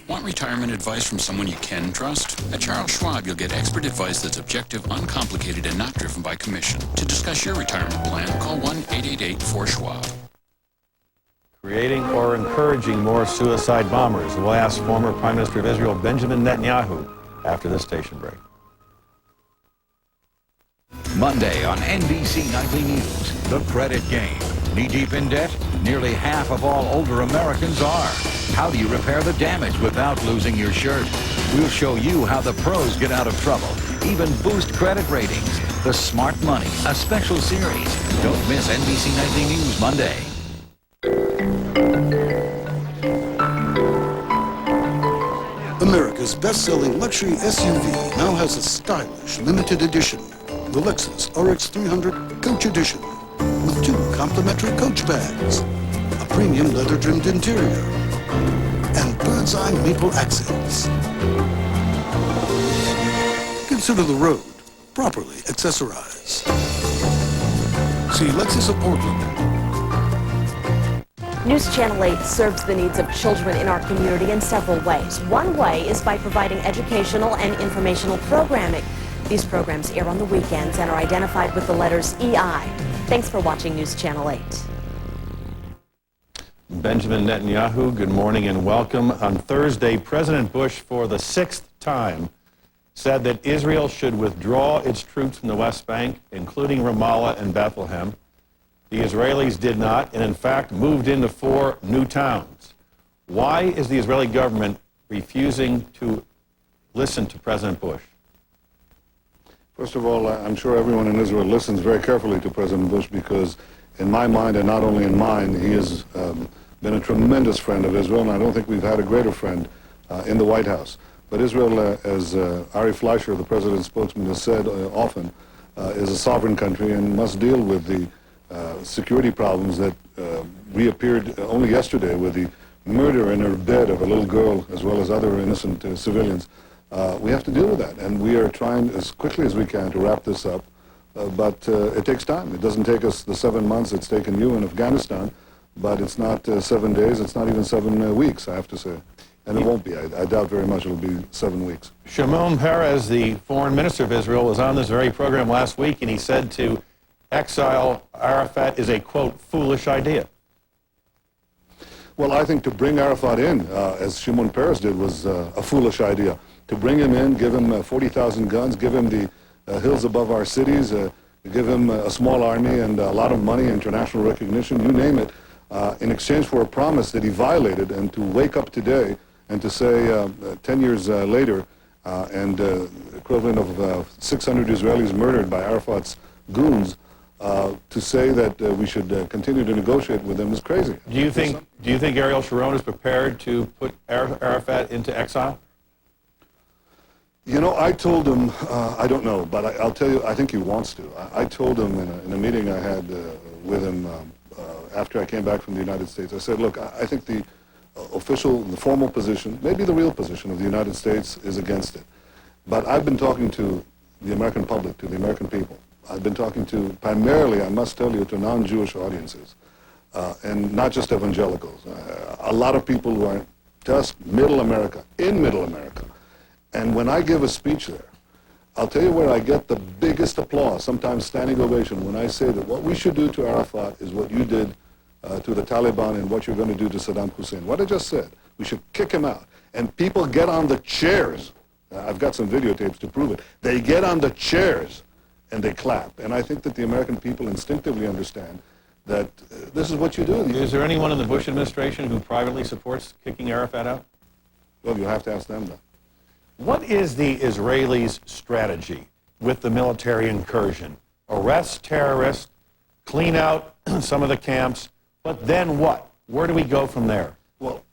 Want retirement advice from someone you can trust? At Charles Schwab, you'll get expert advice that's objective, uncomplicated, and not driven by commission. To discuss your retirement plan, call 1-888-4-SCHWAB. Creating or encouraging more suicide bombers. We'll ask former Prime Minister of Israel, Benjamin Netanyahu, after this station break. Monday on NBC Nightly News, the credit game. Knee-deep in debt? Nearly half of all older Americans are. How do you repair the damage without losing your shirt? We'll show you how the pros get out of trouble, even boost credit ratings. The Smart Money, a special series. Don't miss NBC Nightly News Monday. America's best-selling luxury SUV now has a stylish limited edition, the Lexus RX 300 Coach Edition, with 2 complimentary coach bags, a premium leather-trimmed interior, and bird's-eye maple accents. Consider the road properly accessorized. See Lexus of Portland. News Channel 8 serves the needs of children in our community in several ways. One way is by providing educational and informational programming. These programs air on the weekends and are identified with the letters EI. Thanks for watching News Channel 8. Benjamin Netanyahu, good morning and welcome. On Thursday, President Bush, for the 6th time, said that Israel should withdraw its troops from the West Bank, including Ramallah and Bethlehem. The Israelis did not, and in fact moved into 4 new towns. Why is the Israeli government refusing to listen to President Bush? First of all, I'm sure everyone in Israel listens very carefully to President Bush because in my mind, and not only in mine, he has been a tremendous friend of Israel, and I don't think we've had a greater friend in the White House. But Israel, as Ari Fleischer, the president's spokesman, has said often, is a sovereign country and must deal with the security problems that reappeared only yesterday with the murder in her bed of a little girl as well as other innocent civilians. We have to deal with that, and we are trying as quickly as we can to wrap this up, but it takes time. It doesn't take us the 7 months it's taken you in Afghanistan, but it's not 7 days, it's not even 7 weeks, I have to say. And it won't be. I doubt very much it'll be 7 weeks. Shimon Peres, the foreign minister of Israel, was on this very program last week, and he said to exile Arafat is a, quote, foolish idea. Well, I think to bring Arafat in, as Shimon Peres did, was a foolish idea. To bring him in, give him 40,000 guns, give him the hills above our cities, give him a small army and a lot of money, international recognition, you name it, in exchange for a promise that he violated, and to wake up today and to say 10 years later, and equivalent of 600 Israelis murdered by Arafat's goons to say that we should continue to negotiate with them is crazy. Do you think Ariel Sharon is prepared to put Arafat into exile? You know, I told him, I don't know, but I'll tell you, I think he wants to. I told him in a meeting I had with him after I came back from the United States, I said, look, I think the formal position, maybe the real position of the United States is against it. But I've been talking to the American public, to the American people. I've been talking to, primarily, I must tell you, to non-Jewish audiences, and not just evangelicals. A lot of people who are just middle America, in middle America. And when I give a speech there, I'll tell you where I get the biggest applause, sometimes standing ovation, when I say that what we should do to Arafat is what you did to the Taliban and what you're going to do to Saddam Hussein. What I just said, we should kick him out. And people get on the chairs. I've got some videotapes to prove it. They get on the chairs and they clap. And I think that the American people instinctively understand that this is what you do. Is there anyone in the Bush administration who privately supports kicking Arafat out? Well, you'll have to ask them then. What is the Israelis' strategy with the military incursion? Arrest terrorists, clean out some of the camps, but then what? Where do we go from there? Well,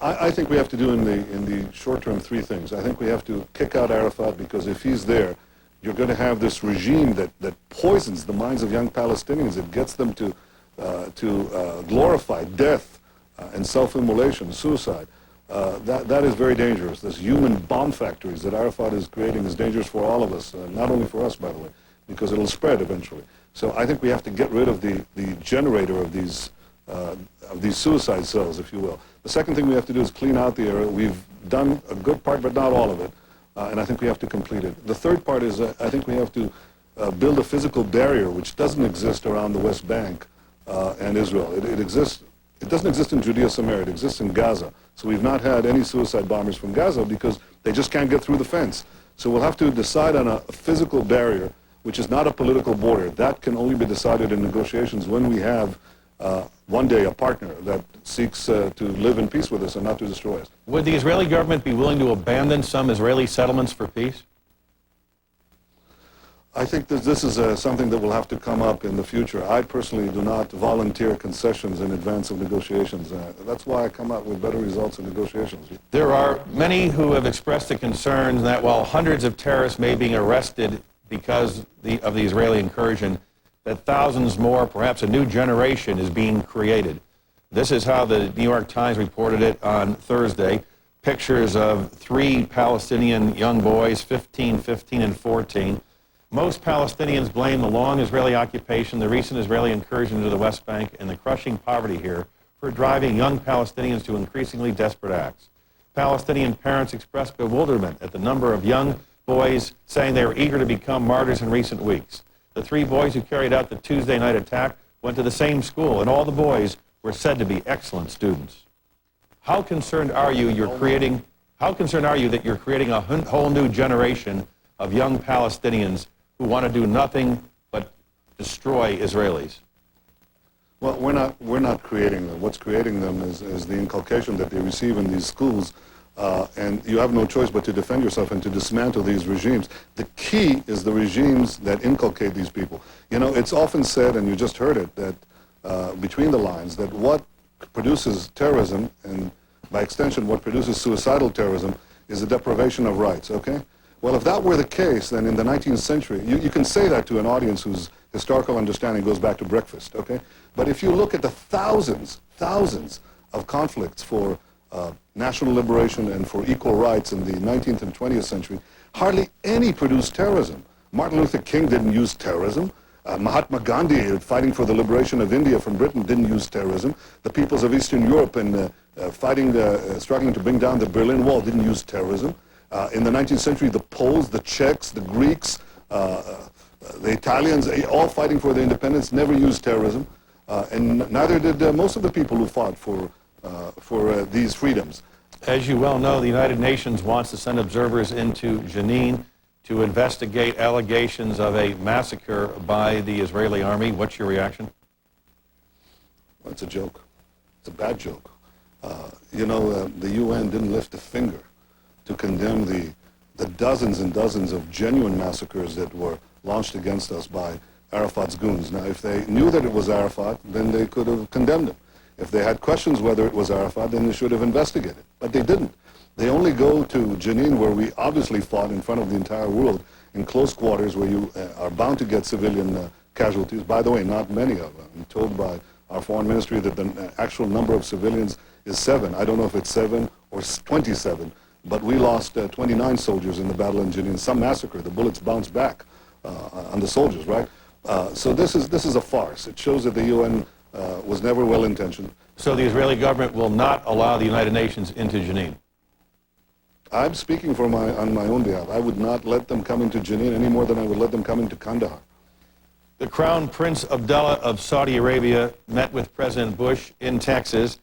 I think we have to do in the short term three things. I think we have to kick out Arafat, because if he's there, you're going to have this regime that poisons the minds of young Palestinians. It gets them to glorify death and self-immolation, suicide. That is very dangerous. This human bomb factories that Arafat is creating is dangerous for all of us, not only for us, by the way, because it'll spread eventually. So I think we have to get rid of the generator of these suicide cells, if you will. The second thing we have to do is clean out the area. We've done a good part, but not all of it, and I think we have to complete it. The third part is I think we have to build a physical barrier which doesn't exist around the West Bank and Israel. It exists. It doesn't exist in Judea Samaria. It exists in Gaza. So we've not had any suicide bombers from Gaza because they just can't get through the fence. So we'll have to decide on a physical barrier, which is not a political border. That can only be decided in negotiations when we have one day a partner that seeks to live in peace with us and not to destroy us. Would the Israeli government be willing to abandon some Israeli settlements for peace? I think that this is something that will have to come up in the future. I personally do not volunteer concessions in advance of negotiations. That's why I come out with better results in negotiations. There are many who have expressed the concern that while hundreds of terrorists may be arrested because of the Israeli incursion, that thousands more, perhaps a new generation, is being created. This is how the New York Times reported it on Thursday. Pictures of 3 Palestinian young boys, 15, 15, and 14. Most Palestinians blame the long Israeli occupation, the recent Israeli incursion into the West Bank, and the crushing poverty here for driving young Palestinians to increasingly desperate acts. Palestinian parents expressed bewilderment at the number of young boys saying they were eager to become martyrs in recent weeks. The 3 boys who carried out the Tuesday night attack went to the same school, and all the boys were said to be excellent students. How concerned are you that you're creating a whole new generation of young Palestinians who want to do nothing but destroy Israelis? Well, we're not creating them. What's creating them is the inculcation that they receive in these schools, and you have no choice but to defend yourself and to dismantle these regimes. The key is the regimes that inculcate these people. You know, it's often said, and you just heard it, that between the lines, that what produces terrorism, and by extension what produces suicidal terrorism, is the deprivation of rights, okay? Well, if that were the case, then in the 19th century, you can say that to an audience whose historical understanding goes back to breakfast, okay? But if you look at the thousands of conflicts for national liberation and for equal rights in the 19th and 20th century, hardly any produced terrorism. Martin Luther King didn't use terrorism. Mahatma Gandhi, fighting for the liberation of India from Britain, didn't use terrorism. The peoples of Eastern Europe and struggling to bring down the Berlin Wall didn't use terrorism. In the 19th century, the Poles, the Czechs, the Greeks, the Italians, all fighting for their independence, never used terrorism, and neither did most of the people who fought for these freedoms. As you well know, the United Nations wants to send observers into Jenin to investigate allegations of a massacre by the Israeli army. What's your reaction? Well, it's a joke. It's a bad joke. The UN didn't lift a finger to condemn the dozens and dozens of genuine massacres that were launched against us by Arafat's goons. Now, if they knew that it was Arafat, then they could have condemned him. If they had questions whether it was Arafat, then they should have investigated. But they didn't. They only go to Jenin, where we obviously fought in front of the entire world, in close quarters, where you are bound to get civilian casualties. By the way, not many of them. I'm told by our foreign ministry that the actual number of civilians is 7. I don't know if it's 7 or 27, but we lost 29 soldiers in the battle in Jenin. Some massacre. The bullets bounced back on the soldiers, right? So this is a farce. It shows that the UN was never well-intentioned. So the Israeli government will not allow the United Nations into Jenin? I'm speaking on my own behalf. I would not let them come into Jenin any more than I would let them come into Kandahar. The Crown Prince Abdullah of Saudi Arabia met with President Bush in Texas,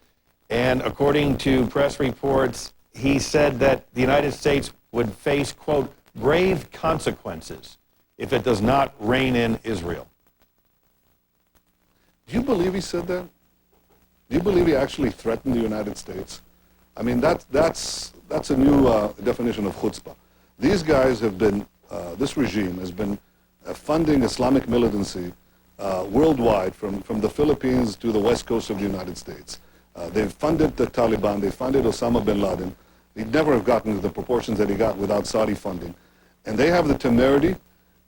and according to press reports, he said that the United States would face, quote, grave consequences if it does not rein in Israel. Do you believe he said that? Do you believe he actually threatened the United States? I mean, that's a new definition of chutzpah. These guys have been, this regime has been funding Islamic militancy worldwide, from the Philippines to the west coast of the United States. They've funded the Taliban, they funded Osama bin Laden. He'd never have gotten to the proportions that he got without Saudi funding. And they have the temerity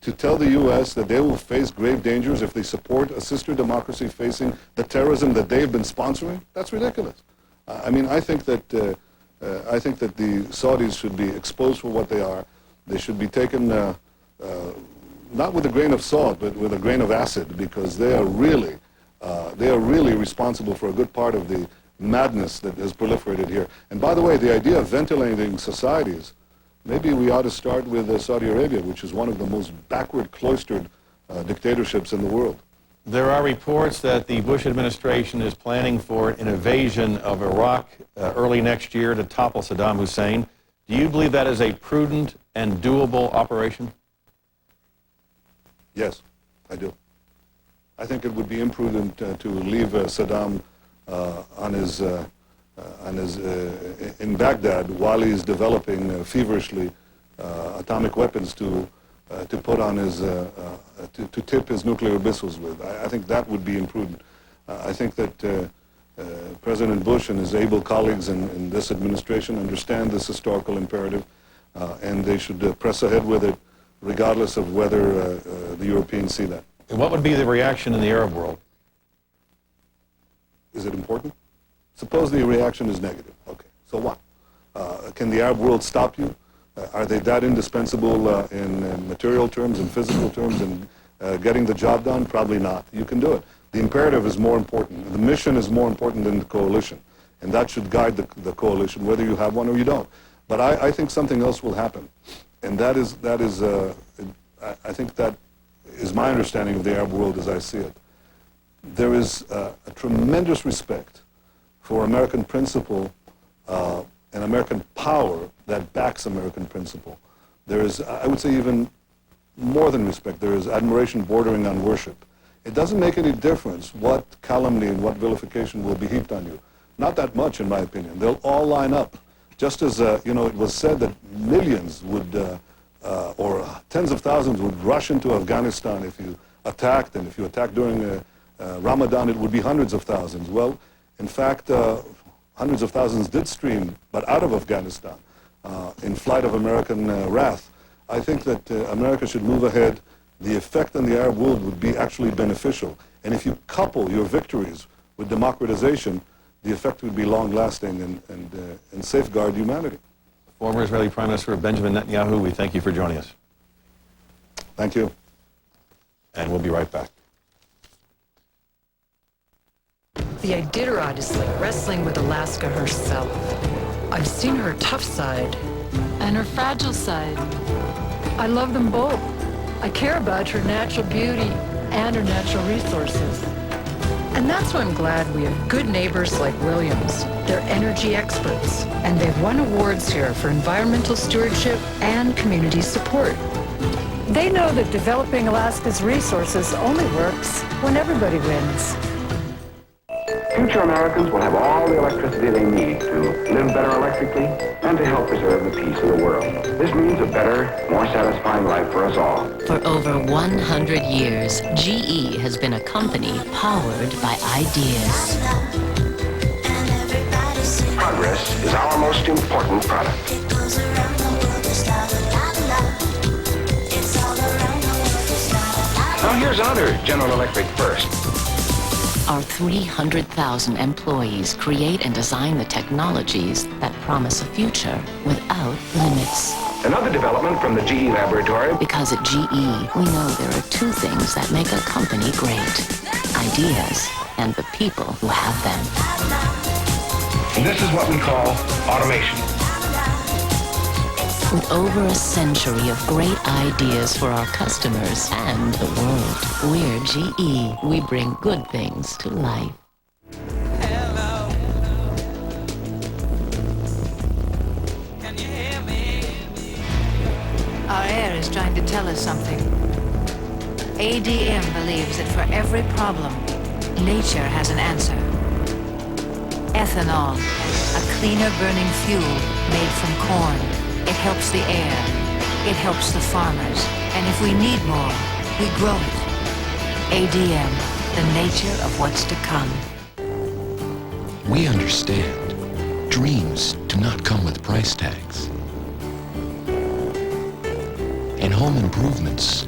to tell the U.S. that they will face grave dangers if they support a sister democracy facing the terrorism that they've been sponsoring. That's ridiculous. I mean, I think that the Saudis should be exposed for what they are. They should be taken not with a grain of salt, but with a grain of acid, because they are really responsible for a good part of the madness that has proliferated here. And by the way, the idea of ventilating societies, maybe we ought to start with Saudi Arabia, which is one of the most backward, cloistered dictatorships in the world. There are reports that the Bush administration is planning for an invasion of Iraq early next year to topple Saddam Hussein. Do you believe that is a prudent and doable operation? Yes, I do. I think it would be imprudent to leave Saddam in Baghdad while he's developing feverishly atomic weapons to put on his to tip his nuclear missiles with. I think that would be imprudent. I think that President Bush and his able colleagues in this administration understand this historical imperative, and they should press ahead with it, regardless of whether the Europeans see that. And what would be the reaction in the Arab world? Is it important? Suppose the reaction is negative. Okay, so what? Can the Arab world stop you? Are they that indispensable in material terms, in physical terms, in getting the job done? Probably not. You can do it. The imperative is more important. The mission is more important than the coalition. And that should guide the coalition, whether you have one or you don't. But I think something else will happen. And I think that is my understanding of the Arab world as I see it. There is a tremendous respect for American principle and American power that backs American principle. There is, I would say, even more than respect. There is admiration bordering on worship. It doesn't make any difference what calumny and what vilification will be heaped on you. Not that much, in my opinion. They'll all line up. Just as, it was said that millions would, or tens of thousands would rush into Afghanistan if you attacked, and if you attacked during Ramadan, it would be hundreds of thousands. Well, in fact, hundreds of thousands did stream, but out of Afghanistan, in flight of American wrath. I think that America should move ahead. The effect on the Arab world would be actually beneficial. And if you couple your victories with democratization, the effect would be long-lasting and safeguard humanity. Former Israeli Prime Minister Benjamin Netanyahu, we thank you for joining us. Thank you. And we'll be right back. The Iditarod is like wrestling with Alaska herself. I've seen her tough side. And her fragile side. I love them both. I care about her natural beauty and her natural resources. And that's why I'm glad we have good neighbors like Williams. They're energy experts, and they've won awards here for environmental stewardship and community support. They know that developing Alaska's resources only works when everybody wins. Future Americans will have all the electricity they need to live better electrically and to help preserve the peace of the world. This means a better, more satisfying life for us all. For over 100 years, GE has been a company powered by ideas. Progress is our most important product. Now here's another General Electric first. Our 300,000 employees create and design the technologies that promise a future without limits. Another development from the GE laboratory. Because at GE, we know there are two things that make a company great: ideas and the people who have them. And this is what we call automation. With over a century of great ideas for our customers and the world, we're GE. We bring good things to life. Our air is trying to tell us something. ADM believes that for every problem, nature has an answer. Ethanol, a cleaner burning fuel made from corn. It helps the air. It helps the farmers. And if we need more, we grow it. ADM, the nature of what's to come. We understand. Dreams do not come with price tags. And home improvements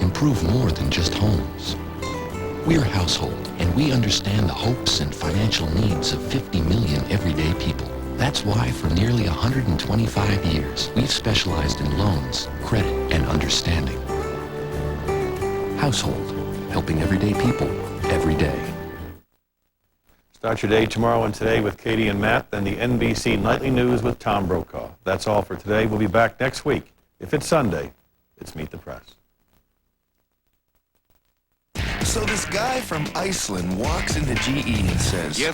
improve more than just homes. We're Household, and we understand the hopes and financial needs of 50 million everyday people. That's why for nearly 125 years, we've specialized in loans, credit, and understanding. Household, helping everyday people, every day. Start your day tomorrow and today with Katie and Matt, then the NBC Nightly News with Tom Brokaw. That's all for today. We'll be back next week. If it's Sunday, it's Meet the Press. So this guy from Iceland walks into GE and says, he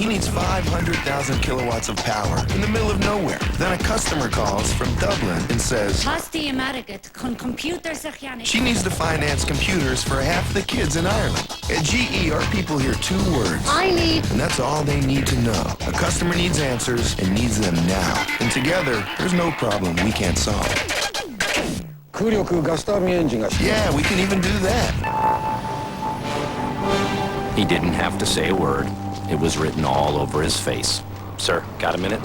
needs 500,000 kilowatts of power in the middle of nowhere. Then a customer calls from Dublin and says, she needs to finance computers for half the kids in Ireland. At GE, our people hear two words. I need. And that's all they need to know. A customer needs answers and needs them now. And together, there's no problem we can't solve. Yeah, we can even do that. He didn't have to say a word. It was written all over his face. Sir, got a minute?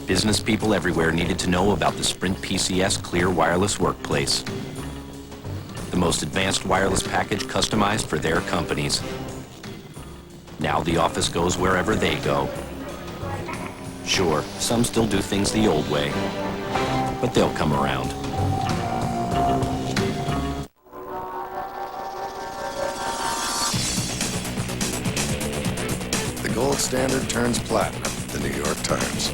Business people everywhere needed to know about the Sprint PCS Clear Wireless Workplace. The most advanced wireless package customized for their companies. Now the office goes wherever they go. Sure, some still do things the old way, but they'll come around. The gold standard turns platinum, the New York Times.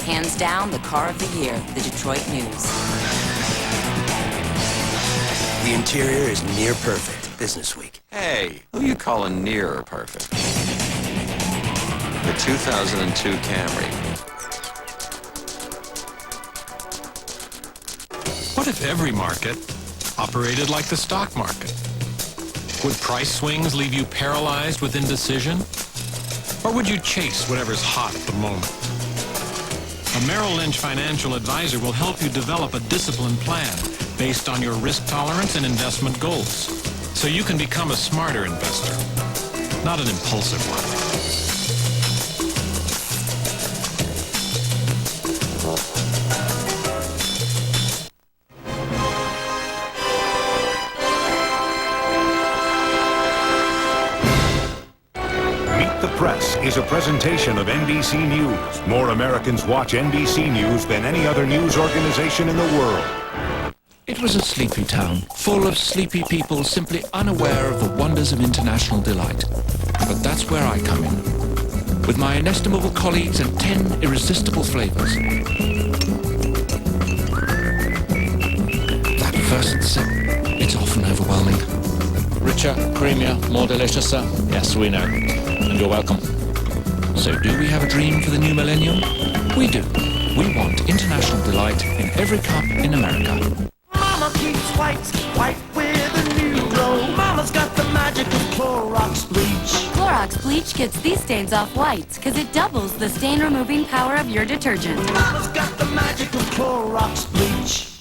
Hands down, the car of the year, the Detroit News. The interior is near perfect. Business Week. Hey, who you calling near perfect? The 2002 Camry. What if every market operated like the stock market? Would price swings leave you paralyzed with indecision? Or would you chase whatever's hot at the moment? A Merrill Lynch financial advisor will help you develop a disciplined plan based on your risk tolerance and investment goals, so you can become a smarter investor, not an impulsive one. Press is a presentation of NBC News. More Americans watch NBC News than any other news organization in the world. It was a sleepy town, full of sleepy people simply unaware of the wonders of international delight. But that's where I come in, with my inestimable colleagues and 10 irresistible flavors. That first sip, it's often overwhelming. Richer, creamier, more delicious, sir? Yes, we know. And you're welcome. So do we have a dream for the new millennium? We do. We want international delight in every cup in America. Mama keeps white with Clorox bleach gets these stains off whites because it doubles the stain-removing power of your detergent. Mama's got the magic of Clorox bleach.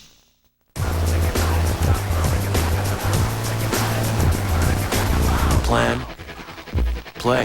Plan